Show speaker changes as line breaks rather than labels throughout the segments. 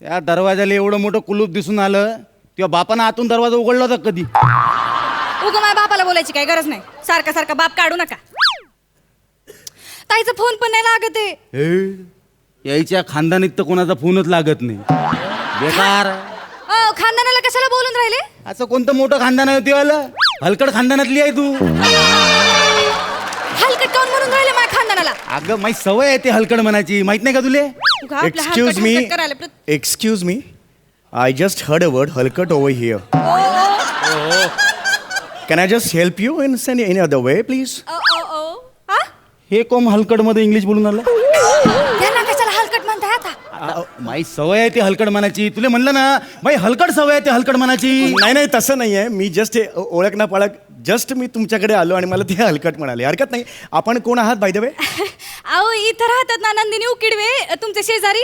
त्या दरवाजाला एवढं मोठं कुलूप दिसून आलं तेव्हा बापानं आतून दरवाजा उघडला होता कधी?
उगा माझ्या बापाला बोलायची काही गरज नाही. सारखा सारखा बाप काढू नका. ताईचा फोन पण नाही लागत आहे.
यायच्या खानदानीत तर कोणाचा फोनच लागत नाही. बेकार.
खानदानाला कशाला बोलून राहिले?
असं कोणतं मोठं खानदान आहे तेवालं? हलकड खानदानातली आहे तू.
हलकट काऊन म्हणून राहिले माझ्या खानदानाला?
अगं माझी सवय आहे ते हलकड म्हणायची, माहित नाही का तुले?
Excuse me. I just heard a word halkat over here. Can I just help you in any other way, please?
हे कोम हलकड मध्ये इंग्लिश बोलून आलं?
त्यांना कशाला हलकट म्हणताय आता?
माई सवय आहे ते हलकड म्हणायची. तुला म्हणलं ना माई हलकड सवय आहे ते हलकड म्हणायची.
नाही तसं नाही आहे. मी जस्ट ओळख ना पाळख जस्ट मी तुमच्याकडे आलो आणि मला ते हलकट म्हणाले. हरकत नाही. आपण कोण आहात बाय द वे?
अहो इथं राहतात ना नंदिनी उकिडवे तुमचे शेजारी.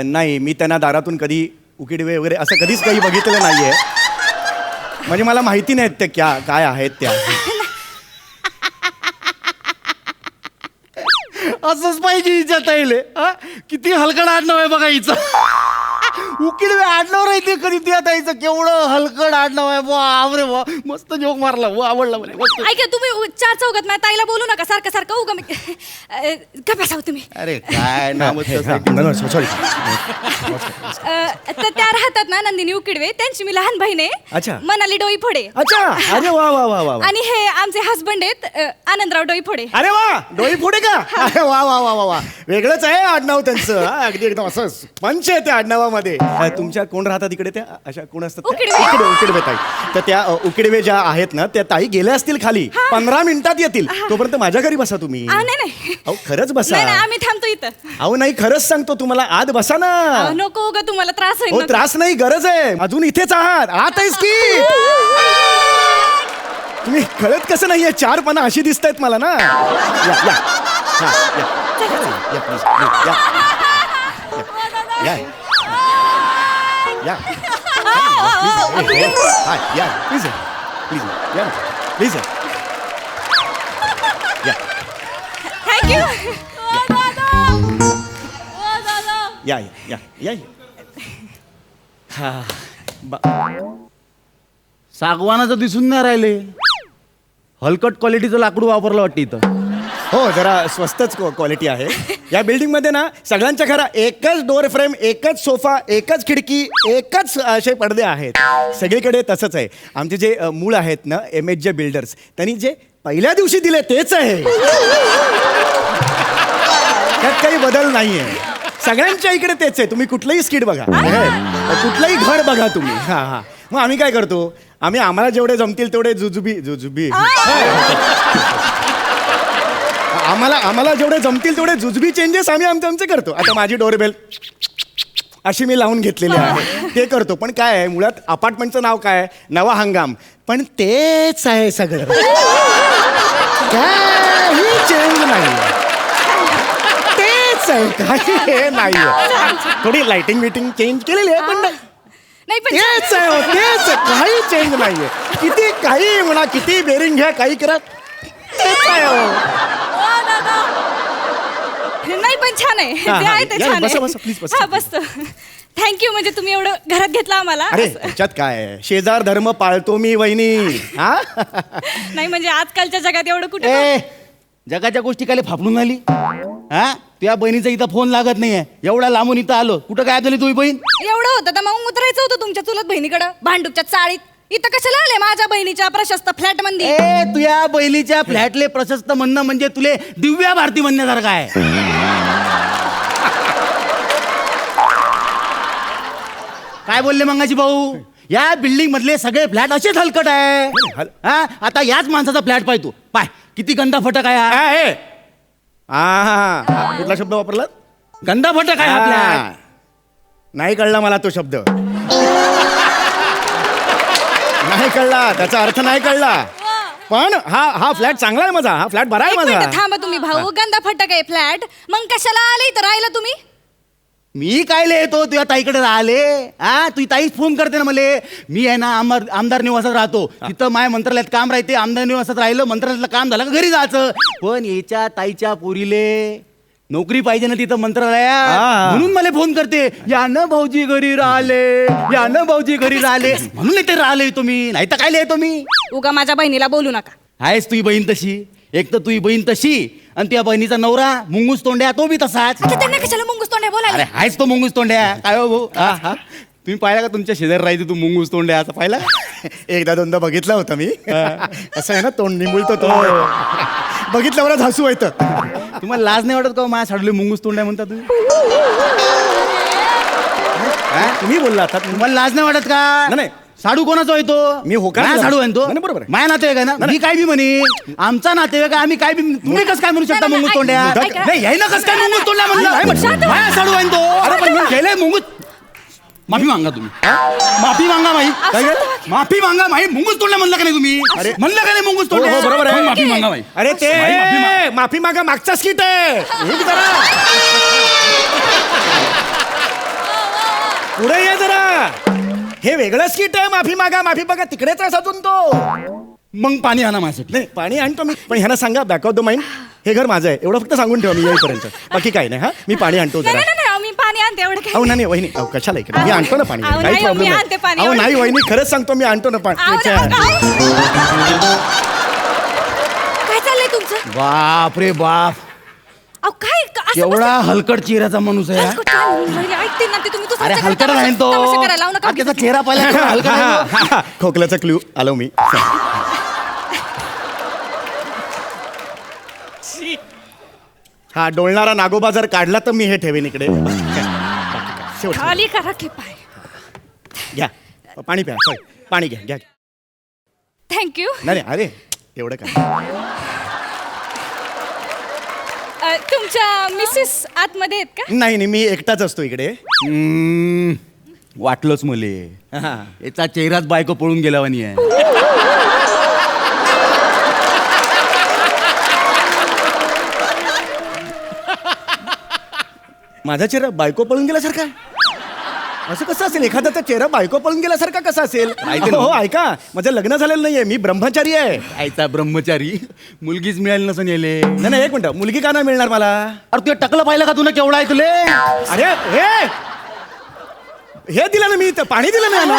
नाही मी त्यांना दारातून कधी उकिडवे वगैरे असं कधीच काही बघितलेलं नाही आहे. म्हणजे मला माहिती नाहीत ते काय आहेत त्या.
असंच पाहिजे हिच्या ताईले. किती हलकड आडनाव आहे बघा हिचं. उकिडवे आडनाव राहते कधी त्या ताईचं. केवढं हलकड आडनाव आहे. बापरे वा, मस्त जोक मारला. आवडला मला.
ऐका तुम्ही चार चौघात माझ्या ताईला बोलू नका सारखं सारखं. उगा मी का बसाव तुम्ही.
अरे काय नाव
सॉरी.
तर त्या राहतात ना नंदिनी उकिडवे. त्यांची मी लहान बहीण
अच्छा.
आहे मनाली डोईफोडे.
अच्छा. अरे वा वा वा वा.
आणि हे आमचे हसबंड आहेत आनंदराव डोईफोडे.
अरे वा डोई पुढे का? अरे वा वा वा वा वा. वेगळंच आहे आडनाव त्यांचं. अगदी एकदम असं पंच आहे त्या आडनावामध्ये. तुमच्या कोण राहतात इकडे त्या अशा कोण असतात? उकिडवे ताई. तर त्या उकिडवे ज्या आहेत ना त्या ताई गेल्या असतील खाली. 15 मिनिटात येतील. तोपर्यंत माझ्या घरी बसा तुम्ही.
नाही
अहो खरंच बसा.
आम्ही थांबतो इथं.
अहो नाही खरंच सांगतो तुम्हाला आत बसा ना.
नको उगा तुम्हाला त्रास होईल.
त्रास नाही गरज आहे. अजून इथेच आहात. आत आहेस की तुम्ही कळत कसं नाहीये? 4 पानं अशी दिसत आहेत मला ना. या या हा या प्लीज या या या प्लीज प्लीज या प्लीज या
थँक्यू.
या या या हा
सागवानाचं दिसून नाही राहिले. हलकट क्वालिटीचं लाकूड वापरलं वाटतं इथं.
हो जरा स्वस्तच क्वालिटी आहे. या बिल्डिंगमध्ये ना सगळ्यांच्या घरात एकच डोअर फ्रेम, एकच सोफा, एकच खिडकी, एकच असे पडदे आहेत. सगळीकडे तसंच आहे. आमचे जे मूळ आहेत ना MHJ बिल्डर्स त्यांनी जे पहिल्या दिवशी दिले तेच आहे. त्यात काही बदल नाही आहे. सगळ्यांच्या इकडे तेच आहे. तुम्ही कुठलंही स्किट बघा, कुठलंही घर बघा तुम्ही. हां हां. मग आम्ही काय करतो? आम्हाला जेवढे जमतील तेवढे जुजुबी आम्हाला जेवढे जमतील तेवढे जुजबी चेंजेस आम्ही आमचे करतो. आता माझी डोरबेल अशी मी लावून घेतलेली आहे ते करतो. पण काय आहे मुळात अपार्टमेंटचं नाव काय? नवा हंगाम. पण तेच आहे सगळं. काही चेंज नाही. तेच आहे. काही हे नाही. थोडी लाइटिंग मिटिंग चेंज केलेली आहे पण तेच आहे. तेच आहे. काही चेंज नाहीये. किती काही म्हणा, किती बेरिंग घ्या, काही करा, तेच आहे.
नाही पण छान आहे. जे आहे ते छान आहे.
बसा प्लीज बसा.
बसतो. थँक्यू. म्हणजे तुम्ही एवढं घरात घेतलं आम्हाला.
अरे त्याच्यात काय आहे? शेजार धर्म पाळतो मी वहिनी. हा
नाही म्हणजे आजकालच्या जगात एवढं कुठे.
जगाच्या गोष्टी काय फापडून आली? हा तुझ्या बहिणीचा इथं फोन लागत नाहीये. एवढ्या लांबून इथं आलो. कुठं काय झाली तुझी बहीण?
एवढं होतं तर मग उतरायचं होतं तुमच्या चुलत बहिणीकडं भांडूपच्या चाळीत. इथं कशाला आले माझ्या बहिणीच्या प्रशस्त फ्लॅट मध्ये?
तुझ्या बहिणीच्या फ्लॅटले प्रशस्त म्हणणं म्हणजे तुले दिव्या भारती म्हणण्यासारखं आहे. काय बोलले मंगाची भाऊ? या बिल्डिंग मधले सगळे फ्लॅट असेच हलकट आहे. आता याच माणसाचा फ्लॅट पाय तू पाय किती गंदा फटक आहे.
कुठला शब्द वापरला?
गंदा फटक आहे आपल्या.
नाही कळला मला तो शब्द. नाही कळला त्याचा अर्थ नाही कळला. पण हा फ्लॅट चांगला आहे माझा. हा फ्लॅट बरा आहे माझा.
थांबा तुम्ही भाऊ. गंदा फटक आहे फ्लॅट. मग कशाला आले इथं राहिला तुम्ही?
मी काय येतो तुझ्या ताईकडे राहिले. तुझी ताईच फोन करते ना मले. मी आहे ना आमदार निवासात राहतो. तिथं माय मंत्रालयात काम राहते. आमदार निवासात राहिलं मंत्रालयातलं काम झालं का घरी जायचं. पण याच्या ताईच्या पोरीले नोकरी पाहिजे ना तिथं मंत्रालयात,
हा.
म्हणून मला फोन करते, या न भाऊजी घरी राहिले, या न भाऊजी घरी राहिले, म्हणून इथे राहिले तुम्ही, नाही तर काय लिहाय तुम्ही.
उगा माझ्या बहिणीला बोलू नका.
आहेस तुझी बहीण तशी, एक तर तुझी बहीण तशी आणि त्या बहिणीचा नवरा मुंगूस तोंड्या, तो बी तसाच.
आता त्यांना कशाला मुंगूस तोंड्या
अरे
बोलायला?
आहेस तो मुंगूस तोंड्या. काय हो भाऊ, हा हा तुम्ही पाहिला का तुमच्या शेजारी राहायचं तू मुंगूस तोंड्या असं पाहिला?
एकदा दोनदा बघितला होता मी. असं आहे ना, तोंड निमुळतो तो. बघितल्यावरच हसू येतं.
तुम्हाला लाज नाही वाटत का माझ्या साडले मुंगूस तोंड्या म्हणता तुम्ही?
तुम्ही बोलला आता.
तुम्हाला लाज नाही वाटत का?
नाही.
साडू कोणाचा आहे तो?
मी होकार
माझा
दिला.
साडू आहे तो.
नाही, बरोबर आहे.
माझ्या नातेवाईक आहे ना, मी काय बी म्हणे आमचा नातेवाईक आहे, आम्ही काय बी, तुम्ही कसं काय म्हणू शकता
नाही,
मुंगूस तोंड्या?
ऐका.
नाही याय ना कसं काय मुंगूस तोंड्या
नाही,
म्हणलं?
शांत व्हा.
माझ्या साडू आहे तो. अरे पण मी गेले मुंगूस. माफी मागा तुम्ही, माफी मागा माई.
काय झालं?
माफी मागा माई. मुंगूस तोंड्या म्हणलं का नाही तुम्ही?
अरे.
म्हणलं का नाही मुंगूस तोंड्या?
हो, बरोबर आहे.
मग माफी मागा माई.
अरे ते
माई, माफी मागा.
माफी मागा मागचा स्किट आहे. हे जरा पुढे ये जरा. हे वेगळं स्किट आहे. माफी मागा माफी मागा तिकडेच आहे अजून तो.
मग पाणी आणा माझ्यासाठी.
नाही पाणी आणतो मी, पण ह्यांना सांगा बॅक ऑफ द माइंड हे घर माझं आहे एवढं फक्त सांगून ठेवा मी येईपर्यंत. बाकी काही नाही. हा मी पाणी आणतो
नाही
जरा.
नाही नाही, मी पाणी आणते एवढं
अहो
काय.
नाही वहिनी, अहो कशाला इकडे मी आणतो ना पाणी.
अहो,
काही
नाही,
प्रॉब्लेम
मी आणते पाणी.
अहो नाही वहिनी, खरंच सांगतो मी आणतो ना पाणी.
अहो, काय चाललंय तुमचं?
बाप रे बाप,
अहो काय असं
एवढा हलकट चेहऱ्याचा माणूस आहे.
कसं काय होऊन राहिले? ऐकते ना ते तुम्ही. तो
अरे
तुमच्या
हलकट
घरात
आहे तो.
तमाशा करायला लावू नका.
हा, त्याचा चेहरा पाहिला का? हलकट आहे तो.
खोकल्याचा क्ल्यू आलो मी. हा डोलणारा नागोबा जर काढला तर मी हे ठेवेन इकडे. शेवट
खाली करा की पाय.
घ्या पाणी प्या. सॉरी पाणी घ्या घ्या.
थँक्यू.
नाही नाही, अरे एवढं काय.
तुमच्या मिसेस आतमध्ये आहेत का?
नाही नाही, मी एकटाच असतो इकडे.
वाटलंच मले,
हा.
याचा चेहराच बायको पळून गेल्यावानी आहे.
माझा चेहरा बायको पळून गेल्यासारखा आहे? असं कसं असेल? एखाद्याचा चेहरा बायको पळून गेल्यासारखा कसा असेल?
माहिती नाही.
हो ऐका, माझं लग्न झालेलं नाहीये, मी ब्रह्मचारी आहे.
आयचा ब्रह्मचारी, मुलगीच मिळाली नसून येले.
नाही नाही, एक मिनिट, मुलगी का नाही मिळणार मला?
अरे तुझ्या टकलं पाहिलं का तुला केवढा आहे तुले?
अरे हे दिलं ना मी, तर पाणी दिलं ना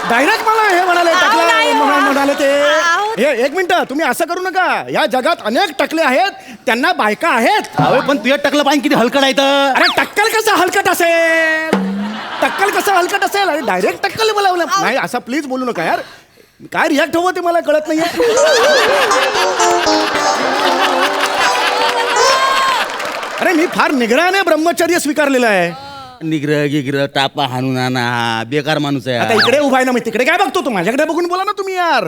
डायरेक्ट मला हे म्हणाले
अहो, नाही हो.
म्हणाले ते.
अहो.
हे एक मिनिट, तुम्ही असं करू नका. या जगात अनेक टकले आहेत, त्यांना बायका आहेत.
अरे पण तुझ्या टकलं पाहिजे किती हलकट आहे तर.
अरे टक्कल कसं हलकट असेल? टक्कल कसं हलकट असेल? अरे डायरेक्ट टक्कल बोलावलं. नाही असं प्लीज बोलू नका यार. काय रिॲक्ट हवं ते मला कळत नाहीये. अरे मी फार निग्रहाने ब्रह्मचर्य स्वीकारलेलं आहे.
निग्रह गिग्रह टापा हाणून आणा, बेकार माणूस
आता
आहे.
इकडे उभा आहे ना, मी तिकडे काय बघतो? तू माझ्याकडे बघून बोला ना तुम्ही यार.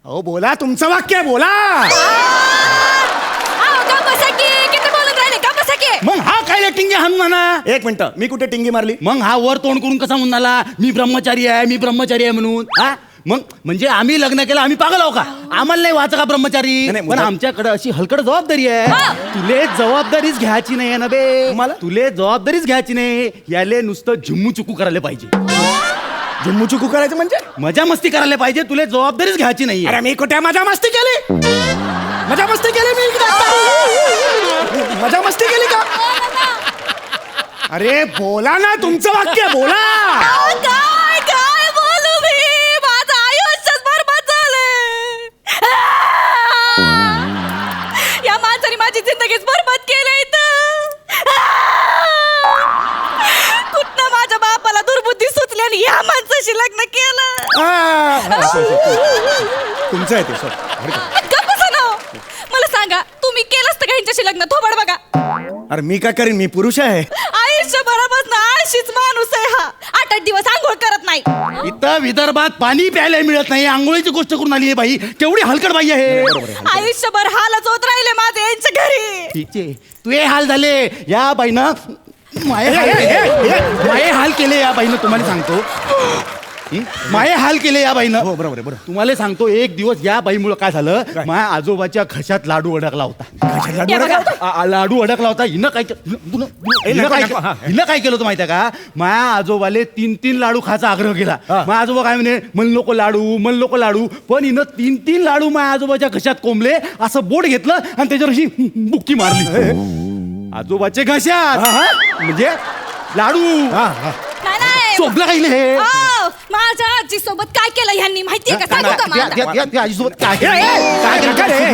अहो बोला, तुमचं वाक्य आहे, बोला.
गप्प बसा की. किती बोलून राहिले? गप्प बसा की.
मग हा काय टिंगे हाणून आणा?
एक मिनिट, मी कुठे टिंगी मारली?
मग हा वर तोंड करून कसा म्हणाला मी ब्रह्मचारी आहे, मी ब्रह्मचारी आहे म्हणून? हा मग म्हणजे आम्ही लग्न केलं, आम्ही पागल आहो का? आम्हाला नाही वाचा का ब्रह्मचारी?
नाही,
पण
मुद्दा-
आमच्याकडे अशी हलकट जबाबदारी आहे.
हा.
तुले जबाबदारीच घ्यायची नाही आहे ना बे.
तुम्हाला?
तुले जबाबदारीच घ्यायची नाही. याले नुसतं झुम्मू चुकू करायला पाहिजे,
जुम्मू चुकू करायचं म्हणजे?
मजा मस्ती करायला पाहिजे. तुले जबाबदारीच घ्यायची नाही.
अरे मी कुठे मजा मस्ती केली? मजा मस्ती केली मी इकडे? मजा मस्ती केली का? अरे बोला ना, तुमचं वाक्य बोला.
अहो, काय काय बोलू मी? माझं आयुष्यच बरबाद झालंय. या माणसाने माझी जिंदगीच बरबाद केली इथं. कुठनं माझ्या बापाला दुर्बुद्धी सुचली आणि या माणसाशी लग्न केलं.
तुमचं आहे ते सर.
गप्प बसा ना हो. मला सांगा, तुम्ही केलं असतं का यांच्याशी लग्न? थोबड बघा.
अरे मी काय करीन? मी पुरुष आहे.
आयुष्यभरापासून आळशीच माणूस आहे हा. 8-8 दिवस आंघोळ करत नाही.
इथं विदर्भात पाणी प्यायला मिळत नाही, आंघोळीची गोष्ट करून आली आहे बाई. केवढी हलकट बाई आहे.
आयुष्यभर हालच होत राहिले माझे यांच्या घरी.
ठीक आहे, तुझे हाल झाले या बाईनं. माये हाल केले या बाईनं, तुम्हाला सांगतो. माये हाल केले या बाईनं.
हो बरोबर आहे, बरोबर.
तुम्हाला सांगतो एक दिवस या बाईमुळे काय झालं, माझ्या आजोबाच्या घशात लाडू अडकला होता.
लाडू अडकला
लाडू अडकला होता. हिनं काय हिनं काय केलं होतं माहितीये का, माझ्या आजोबाले 3 लाडू खायचा आग्रह केला. माझ्या आजोबा काय म्हणे, मन नको लाडू, पण हिनं 3 लाडू माझ्या आजोबाच्या घशात कोंबले, असं बोट घेतलं आणि त्याच्यावर अशी बुक्की मारली आजोबाचे घशात. म्हणजे लाडू
नाही
शोभलं काही नाही हे.
माझ्या आजी सोबत काय केलं ह्यांनी माहितीये का, सांगू का मला?
त्या आजीसोबत काय केलं?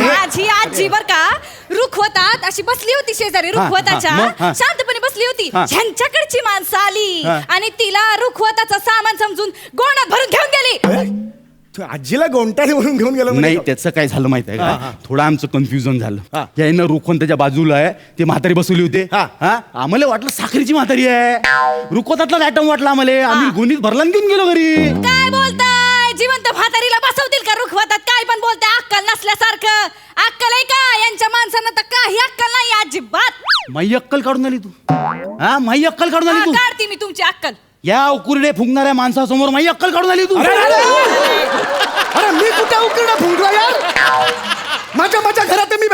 माझी आजी बर का रुखवतात अशी बसली होती शेजारी रुखवताच्या,
मग?
शांतपणे बसली होती.
हा.
ह्यांच्याकडची माणसं आली
हा.
आणि तिला रुखवताचं सामान समजून गोणात भरून घेऊन गेली.
तू आजीला गोंटाने भरून घेऊन गेलो म्हणजे
नाही
का?
त्याचं काय झालं माहिती आहे का, थोडं आमचं कन्फ्युजन झालं.
हा.
यानं रुखवून त्याच्या बाजूला आहे, ते म्हातारी बसवली होते.
हा.
आम्हाला वाटलं साखरेची म्हातारी आहे, रुखवतातला आयटम वाटला आम्हाला. आम्ही गुणीत भरला आणि घेऊन गेलो घरी.
काय बोलताय, जिवंत म्हातारीला बसवतील का रुखवतात? काय पण बोलताय, अक्कल नसल्यासारखं. अक्कल आहे का यांच्या माणसांना? तर काही अक्कल नाही अजिबात.
माई अक्कल काढून आली तू. माई अक्कल काढून आली तू.
काढते मी तुमची अक्कल.
या उकुरडे फुंकणाऱ्या माणसासमोर माई अक्कल काढून आली तू.
अरे मी कुठे उकडा फुंकला यार, माझ्या घरात मी